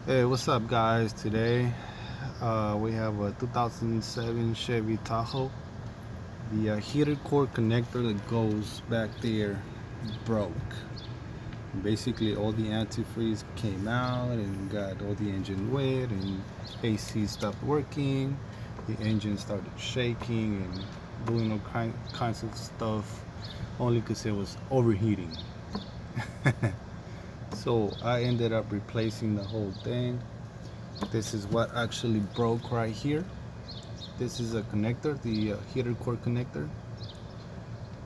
Hey, what's up, guys? Today we have a 2007 Chevy Tahoe. The heater core connector that goes back there broke. Basically, all the antifreeze came out and got all the engine wet, and AC stopped working. The engine started shaking and doing all kinds of stuff, only because it was overheating. So I ended up replacing the whole thing. This is what actually broke right here. This is a connector, the heater core connector.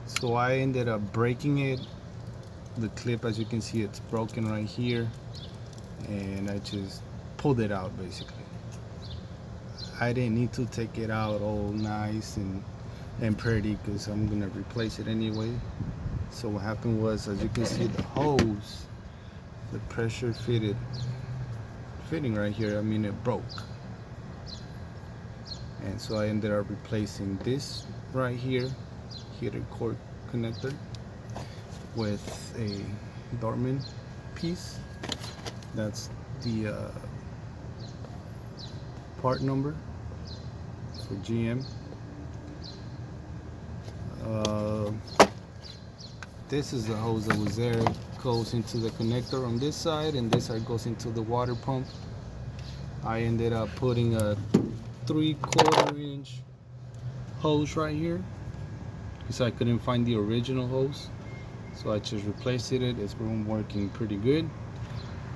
So I ended up breaking it. The clip, as you can see, it's broken right here, and I just pulled it out basically. I didn't need to take it out all nice and pretty because I'm gonna replace it anyway. So what happened was, as you can see, the hose, the pressure fitting right here, I mean, it broke. And so I ended up replacing this right here, heater core connector, with a Dortmund piece. That's the part number for GM. Uh, this is the hose that was there. It goes into the connector on this side, and this side goes into the water pump. I ended up putting a 3/4 inch hose right here because I couldn't find the original hose. So I just replaced it. It's been working pretty good.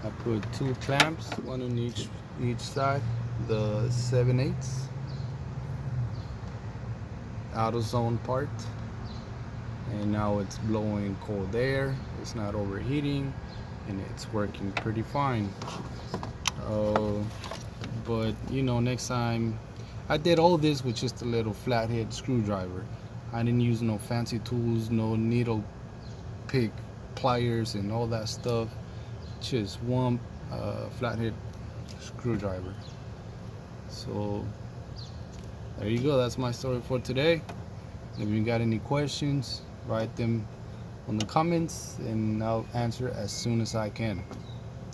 I put two clamps, one on each side, the 7/8 out of zone part, and now it's blowing cold air. It's not overheating, and it's working pretty fine. Uh, but next time, I did all this with just a little flathead screwdriver. I didn't use no fancy tools, no needle pick pliers and all that stuff. Just one flathead screwdriver. So there you go. That's my story for today. If you got any questions, write them on the comments and I'll answer as soon as I can.